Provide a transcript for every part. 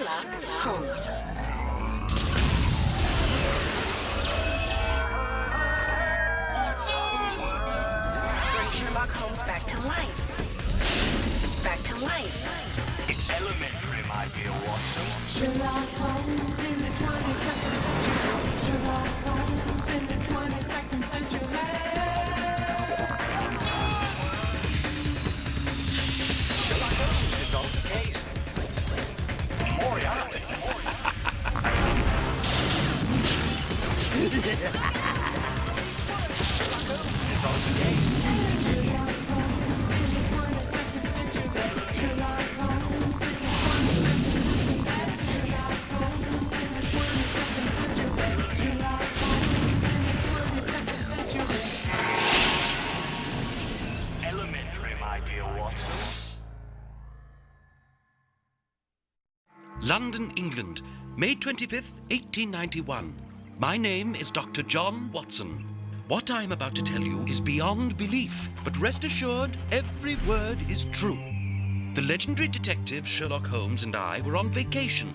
Sherlock Holmes. Bring Sherlock Holmes back to life. Back to life. It's elementary, my dear Watson. Sherlock Holmes in the 22nd century. Sherlock Holmes in the 22nd century. Sherlock Holmes is on the case. Moriarty. Sherlock Holmes is on the case. Sherlock Holmes in the 22nd century. Sherlock Holmes in the 22nd century. Sherlock Holmes in the 22nd century. Sherlock Holmes in the 22nd century. Elementary, my dear Watson. London, England, May 25th, 1891. My name is Dr. John Watson. What I am about to tell you is beyond belief, but rest assured, every word is true. The legendary detective Sherlock Holmes and I were on vacation.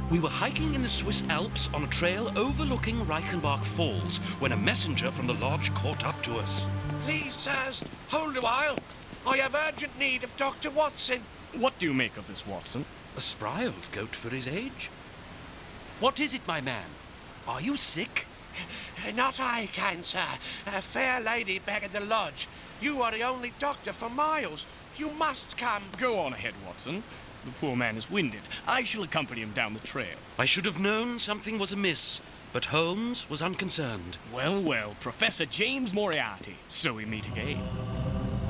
We were hiking in the Swiss Alps on a trail overlooking Reichenbach Falls when a messenger from the lodge caught up to us. Please, sirs, hold a while. I have urgent need of Dr. Watson. What do you make of this, Watson? A spry old goat for his age. What is it, my man? Are you sick? Not I can, sir. A fair lady back at the lodge. You are the only doctor for miles. You must come. Go on ahead, Watson. The poor man is winded. I shall accompany him down the trail. I should have known something was amiss, but Holmes was unconcerned. Well, well, Professor James Moriarty. So we meet again.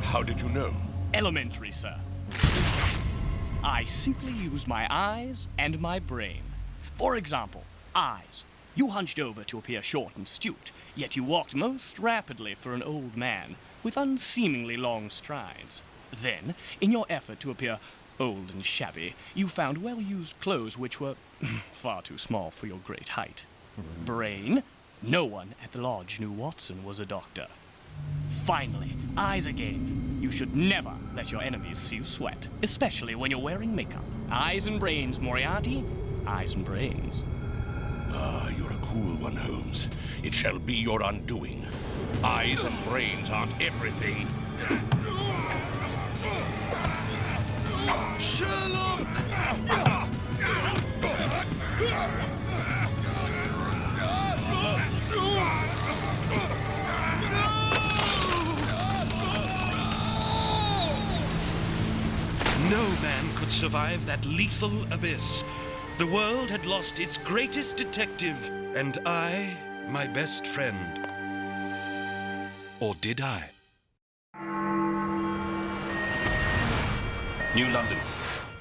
How did you know? Elementary, sir. I simply used my eyes and my brain. For example, eyes. You hunched over to appear short and stooped, yet you walked most rapidly for an old man, with unseemingly long strides. Then, in your effort to appear old and shabby, you found well-used clothes which were far too small for your great height. Brain, no one at the lodge knew Watson was a doctor. Finally, eyes again. You should never let your enemies see you sweat, especially when you're wearing makeup. Eyes and brains, Moriarty. Eyes and brains. Ah, you're a cool one, Holmes. It shall be your undoing. Eyes and brains aren't everything. Sherlock! No man could survive that lethal abyss. The world had lost its greatest detective, and I, my best friend. Or did I? New London,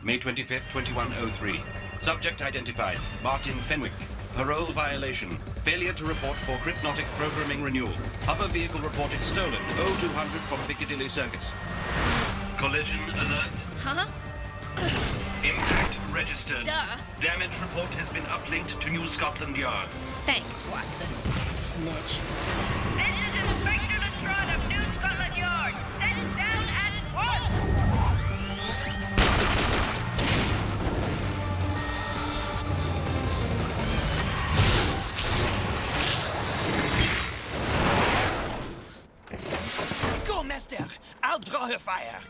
May 25th, 2103. Subject identified, Martin Fenwick. Parole violation. Failure to report for crypnotic programming renewal. Other vehicle reported stolen, 0200 from Piccadilly Circus. Collision alert. Huh? Impact registered. Duh. Damage report has been uplinked to New Scotland Yard. Thanks, Watson. Snitch. This is Inspector Lestrade of New Scotland Yard. Set it down at once! Go, master. I'll draw her fire.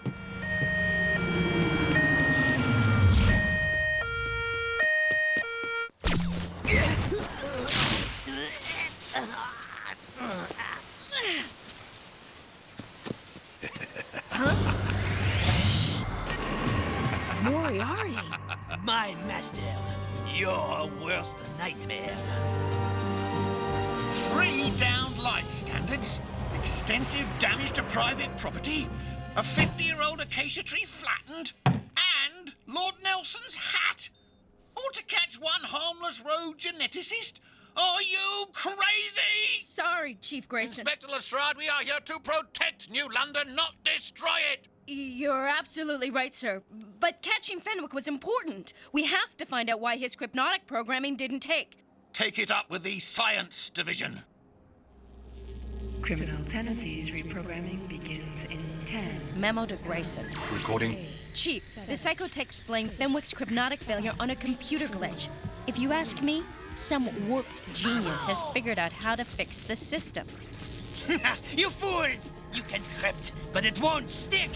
Moriarty. My master, your worst nightmare. 3 downed light standards, extensive damage to private property, a 50-year-old acacia tree flattened, and Lord Nelson's hat. All to catch one harmless road geneticist? Are you crazy? Sorry, Chief Grayson. Inspector Lestrade, we are here to protect New London, not destroy it. You're absolutely right, sir. But catching Fenwick was important. We have to find out why his crypnotic programming didn't take. Take it up with the Science Division. Criminal tendencies reprogramming begins in 10. Memo to Grayson. Recording Chief, the psychotechs blame Fenwick's crypnotic failure on a computer glitch. If you ask me, some warped genius has figured out how to fix the system. You fools! You can crypt, but it won't stick!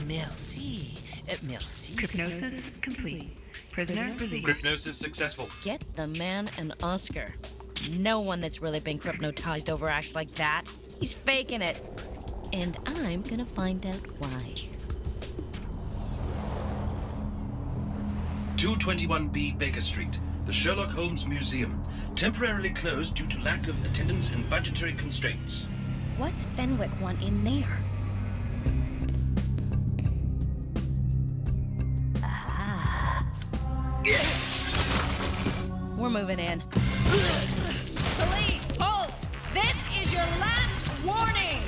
Merci. Merci. Crypnosis complete. Prisoner released. Crypnosis successful. Get the man an Oscar. No one that's really been crypnotized overacts like that. He's faking it. And I'm gonna find out why. 221B Baker Street, the Sherlock Holmes Museum, temporarily closed due to lack of attendance and budgetary constraints. What's Fenwick want in there? We're moving in. Police, halt! This is your last warning!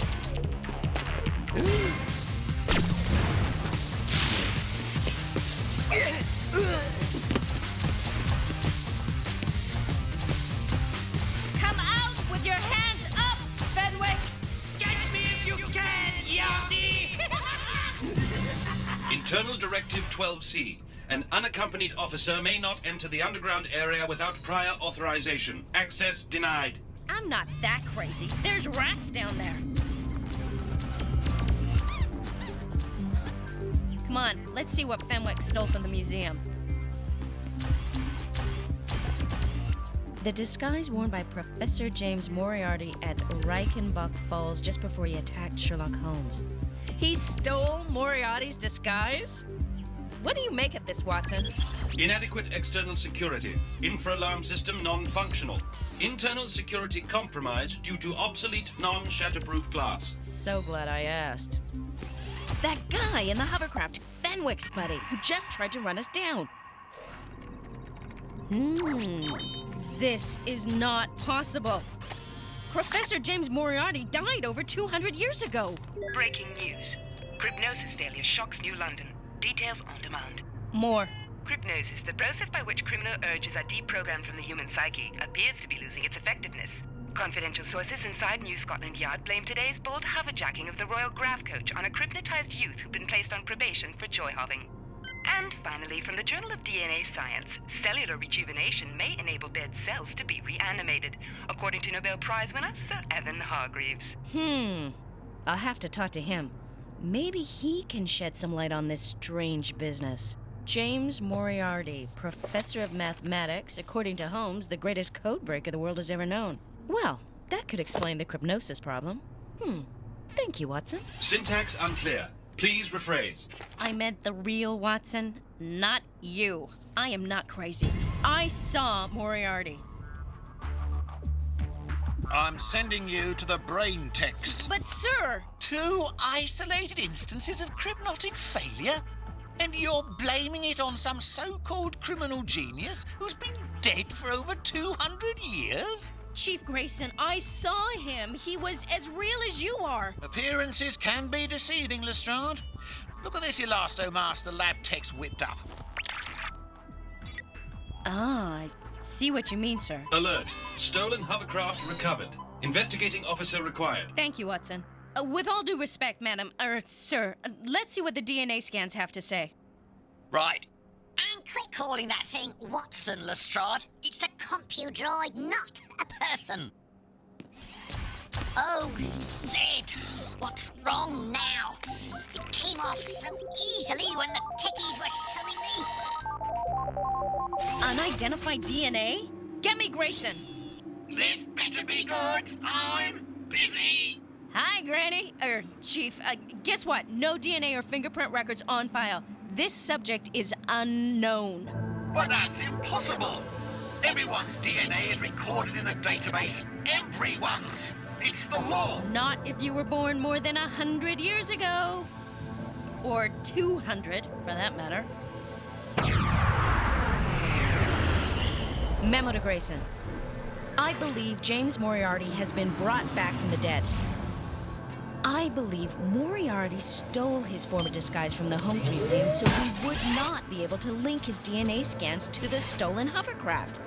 Come out with your hands up, Fenwick! Catch me if you can, Yardy! Internal Directive 12C. An unaccompanied officer may not enter the underground area without prior authorization. Access denied. I'm not that crazy. There's rats down there. Come on, let's see what Fenwick stole from the museum. The disguise worn by Professor James Moriarty at Reichenbach Falls just before he attacked Sherlock Holmes. He stole Moriarty's disguise? What do you make of this, Watson? Inadequate external security. Infra-alarm system non-functional. Internal security compromised due to obsolete non-shatterproof glass. So glad I asked. That guy in the hovercraft, Fenwick's buddy, who just tried to run us down. This is not possible. Professor James Moriarty died over 200 years ago. Breaking news. Crypnosis failure shocks New London. Details on demand. More. Crypnosis, the process by which criminal urges are deprogrammed from the human psyche, appears to be losing its effectiveness. Confidential sources inside New Scotland Yard blame today's bold hoverjacking of the Royal Graph Coach on a crypnotized youth who've been placed on probation for joy hobbing. And finally, from the Journal of DNA Science, cellular rejuvenation may enable dead cells to be reanimated, according to Nobel Prize winner Sir Evan Hargreaves. I'll have to talk to him. Maybe he can shed some light on this strange business. James Moriarty, professor of mathematics, according to Holmes, the greatest codebreaker the world has ever known. Well, that could explain the crypnosis problem. Thank you, Watson. Syntax unclear. Please rephrase. I meant the real Watson, not you. I am not crazy. I saw Moriarty. I'm sending you to the brain techs. But, sir! 2 isolated instances of crypnotic failure? And you're blaming it on some so-called criminal genius who's been dead for over 200 years? Chief Grayson, I saw him. He was as real as you are. Appearances can be deceiving, Lestrade. Look at this Elasto-Master the lab tech's whipped up. I see what you mean, sir. Alert. Stolen hovercraft recovered. Investigating officer required. Thank you, Watson. With all due respect, madam, sir, let's see what the DNA scans have to say. Right. And quit calling that thing Watson, Lestrade. It's a compudroid, not a person. Oh, Sid, what's wrong now? It came off so easily when the techies were showing me. Unidentified DNA? Get me Grayson. This better be good. I'm busy. Hi, Granny. Chief, guess what? No DNA or fingerprint records on file. This subject is unknown. But that's impossible. Everyone's DNA is recorded in a database. Everyone's. It's the law. Not if you were born more than 100 years ago. Or 200, for that matter. Memo to Grayson. I believe James Moriarty has been brought back from the dead. I believe Moriarty stole his former disguise from the Holmes Museum so he would not be able to link his DNA scans to the stolen hovercraft.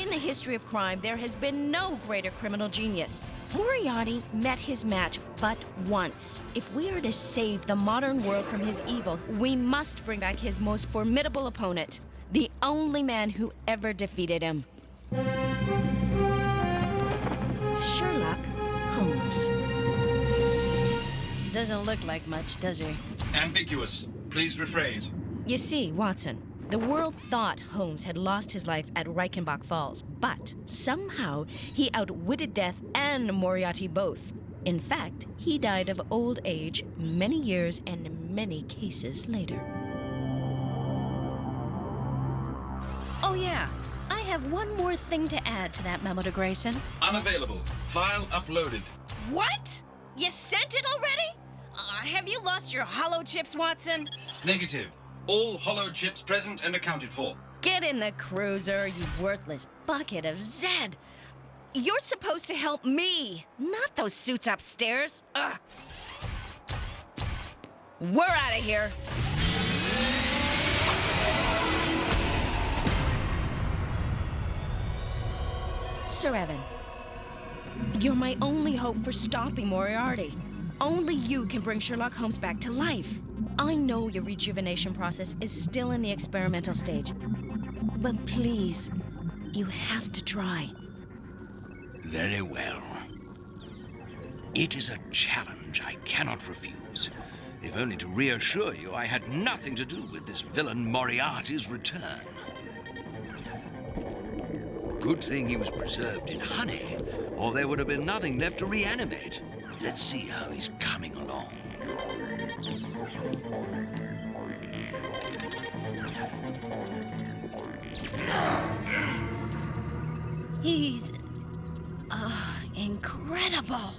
In the history of crime, there has been no greater criminal genius. Moriarty met his match but once. If we are to save the modern world from his evil, we must bring back his most formidable opponent, the only man who ever defeated him. Sherlock Holmes. Doesn't look like much, does he? Ambiguous. Please rephrase. You see, Watson, the world thought Holmes had lost his life at Reichenbach Falls, but somehow he outwitted death and Moriarty both. In fact, he died of old age many years and many cases later. Oh yeah, I have one more thing to add to that memo to Grayson. Unavailable. File uploaded. What? You sent it already? Have you lost your hollow chips, Watson? Negative. All hollow chips present and accounted for. Get in the cruiser, you worthless bucket of Zed. You're supposed to help me, not those suits upstairs. Ugh. We're out of here. Sir Evan, you're my only hope for stopping Moriarty. Only you can bring Sherlock Holmes back to life. I know your rejuvenation process is still in the experimental stage, but please, you have to try. Very well. It is a challenge I cannot refuse, if only to reassure you I had nothing to do with this villain Moriarty's return. Good thing he was preserved in honey, or there would have been nothing left to reanimate. Let's see how he's coming along. He's... incredible.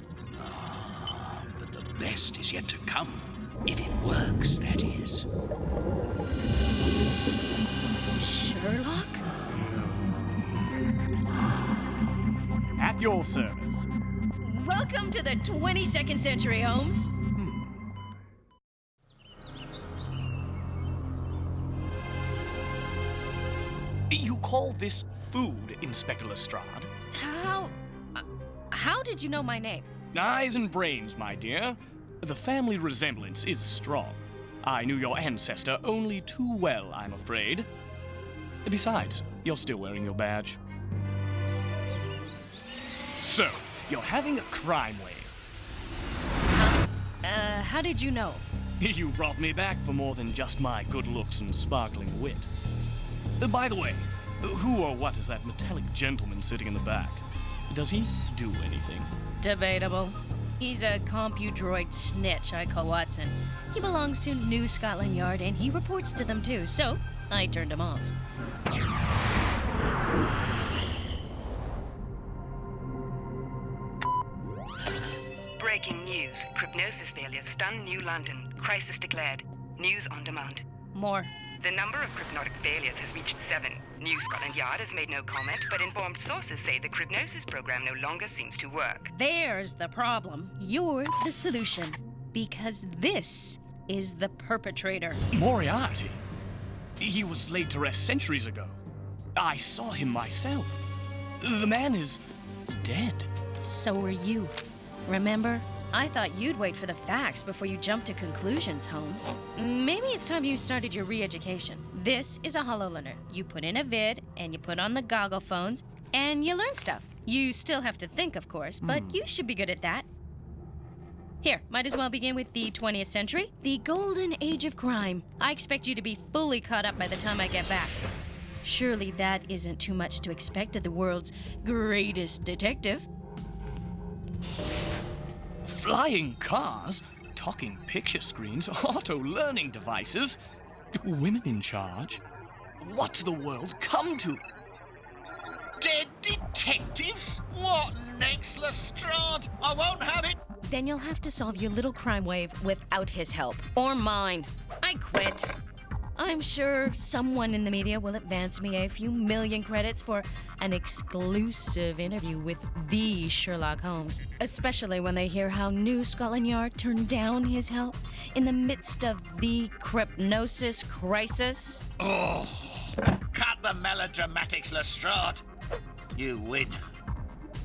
But the best is yet to come. If it works, that is. Sherlock? At your service. Welcome to the 22nd century, Holmes. You call this food, Inspector Lestrade? How did you know my name? Eyes and brains, my dear. The family resemblance is strong. I knew your ancestor only too well, I'm afraid. Besides, you're still wearing your badge. So, you're having a crime wave. How did you know? You brought me back for more than just my good looks and sparkling wit. By the way, who or what is that metallic gentleman sitting in the back? Does he do anything? Debatable. He's a compudroid snitch, I call Watson. He belongs to New Scotland Yard, and he reports to them too, so I turned him off. Breaking news. Crypnosis failure stun New London. Crisis declared. News on demand. More. The number of crypnotic failures has reached 7. New Scotland Yard has made no comment, but informed sources say the crypnosis program no longer seems to work. There's the problem. You're the solution. Because this is the perpetrator. Moriarty? He was laid to rest centuries ago. I saw him myself. The man is dead. So are you. Remember? I thought you'd wait for the facts before you jumped to conclusions, Holmes. Maybe it's time you started your re-education. This is a HoloLearner. You put in a vid, and you put on the goggle phones, and you learn stuff. You still have to think, of course, but you should be good at that. Here, might as well begin with the 20th century, the golden age of crime. I expect you to be fully caught up by the time I get back. Surely that isn't too much to expect of the world's greatest detective. Flying cars, talking picture screens, auto-learning devices, women in charge. What's the world come to? Dead detectives? What next, Lestrade? I won't have it. Then you'll have to solve your little crime wave without his help. Or mine. I quit. I'm sure someone in the media will advance me a few million credits for an exclusive interview with the Sherlock Holmes, especially when they hear how New Scotland Yard turned down his help in the midst of the crypnosis crisis. Oh, cut the melodramatics, Lestrade. You win.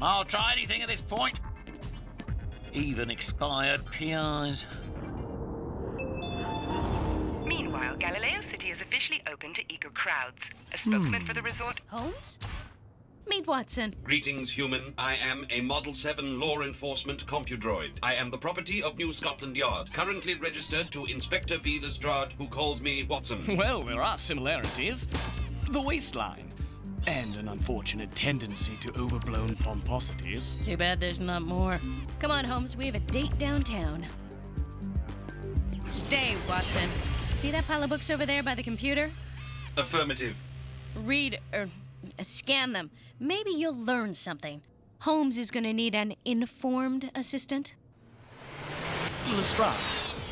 I'll try anything at this point. Even expired PIs. Meanwhile, Galileo City is officially open to eager crowds. A spokesman for the resort... Holmes? Meet Watson. Greetings, human. I am a Model 7 law enforcement compudroid. I am the property of New Scotland Yard, currently registered to Inspector B. Lestrade, who calls me Watson. Well, there are similarities. The waistline. And an unfortunate tendency to overblown pomposities. Too bad there's not more. Come on, Holmes, we have a date downtown. Stay, Watson. See that pile of books over there by the computer? Affirmative. Read, scan them. Maybe you'll learn something. Holmes is gonna need an informed assistant. Lestrade,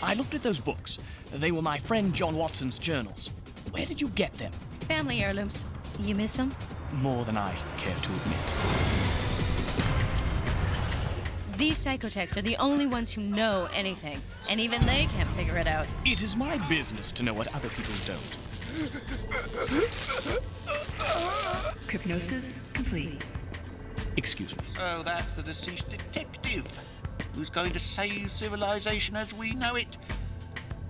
I looked at those books. They were my friend John Watson's journals. Where did you get them? Family heirlooms. You miss them? More than I care to admit. These psychotechs are the only ones who know anything, and even they can't figure it out. It is my business to know what other people don't. Hypnosis complete. Excuse me. So that's the deceased detective who's going to save civilization as we know it.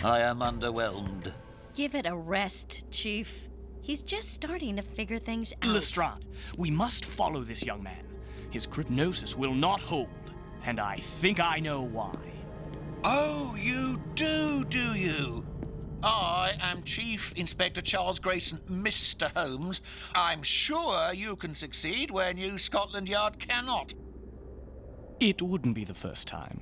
I am underwhelmed. Give it a rest, Chief. He's just starting to figure things out. Lestrade, we must follow this young man. His crypnosis will not hold, and I think I know why. Oh, you do you? I am Chief Inspector Charles Grayson, Mr. Holmes. I'm sure you can succeed where New Scotland Yard cannot. It wouldn't be the first time.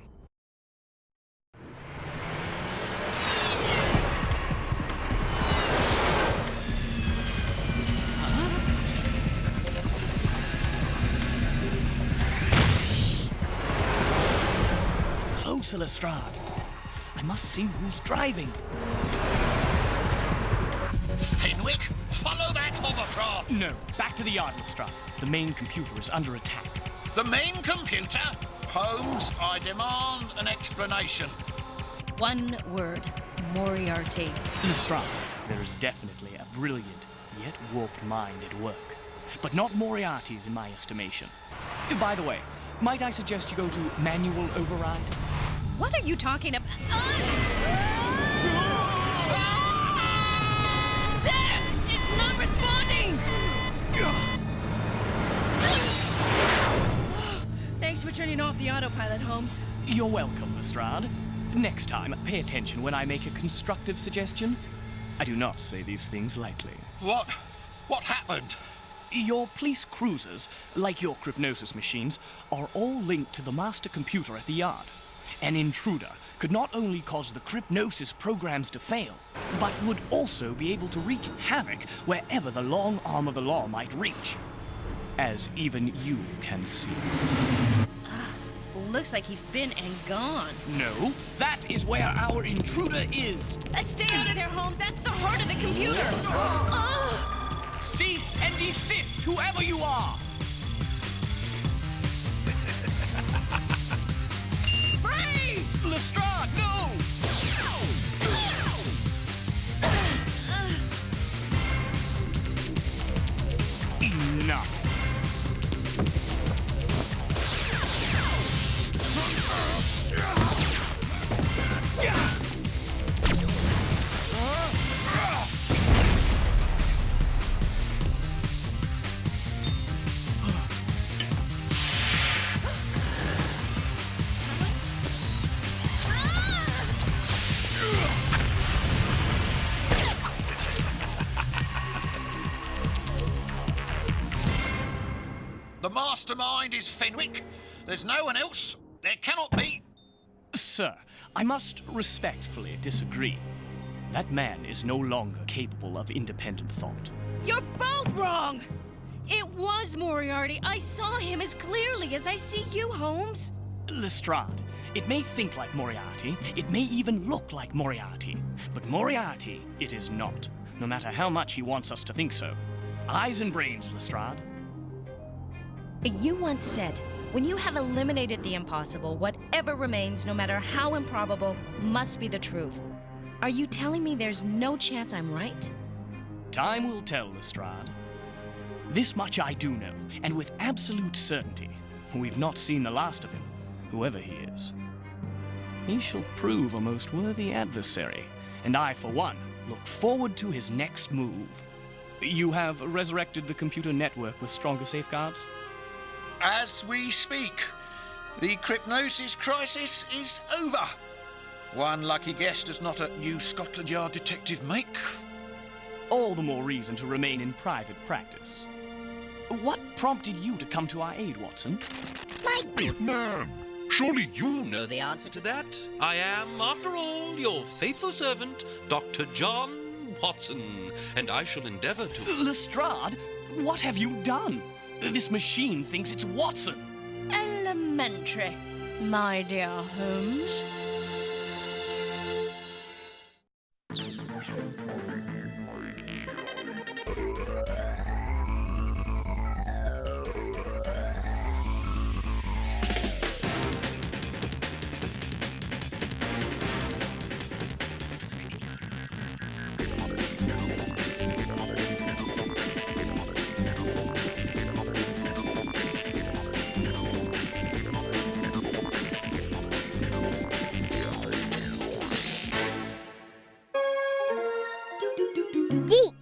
Closer, Lestrade. I must see who's driving. Fenwick, follow that hovercraft! No, back to the yard, Lestrade. The main computer is under attack. The main computer? Holmes, I demand an explanation. One word. Moriarty. Lestrade, there is definitely a brilliant, yet warped mind at work. But not Moriarty's in my estimation. By the way, might I suggest you go to manual override? What are you talking about? Sir! It's not responding! Thanks for turning off the autopilot, Holmes. You're welcome, Lestrade. Next time, pay attention when I make a constructive suggestion. I do not say these things lightly. What happened? Your police cruisers, like your crypnosis machines, are all linked to the master computer at the yard. An intruder could not only cause the crypnosis programs to fail, but would also be able to wreak havoc wherever the long arm of the law might reach. As even you can see. Looks like he's been and gone. No, that is where our intruder is. Stay out of there, Holmes. That's the heart of the computer. Cease and desist, whoever you are. Freeze! Lestrade, no! Enough. The mastermind is Fenwick. There's no one else. There cannot be. Sir, I must respectfully disagree. That man is no longer capable of independent thought. You're both wrong! It was Moriarty. I saw him as clearly as I see you, Holmes. Lestrade, it may think like Moriarty, it may even look like Moriarty, but Moriarty it is not, no matter how much he wants us to think so. Eyes and brains, Lestrade. You once said, when you have eliminated the impossible, whatever remains, no matter how improbable, must be the truth. Are you telling me there's no chance I'm right? Time will tell, Lestrade. This much I do know, and with absolute certainty. We've not seen the last of him, whoever he is. He shall prove a most worthy adversary, and I, for one, look forward to his next move. You have resurrected the computer network with stronger safeguards? As we speak, the crypnosis crisis is over. One lucky guest does not a New Scotland Yard detective make. All the more reason to remain in private practice. What prompted you to come to our aid, Watson? My Good man. Surely you know the answer to that. I am, after all, your faithful servant, Dr. John Watson, and I shall endeavor to... Lestrade, what have you done? This machine thinks it's Watson. Elementary, my dear Holmes. Geek.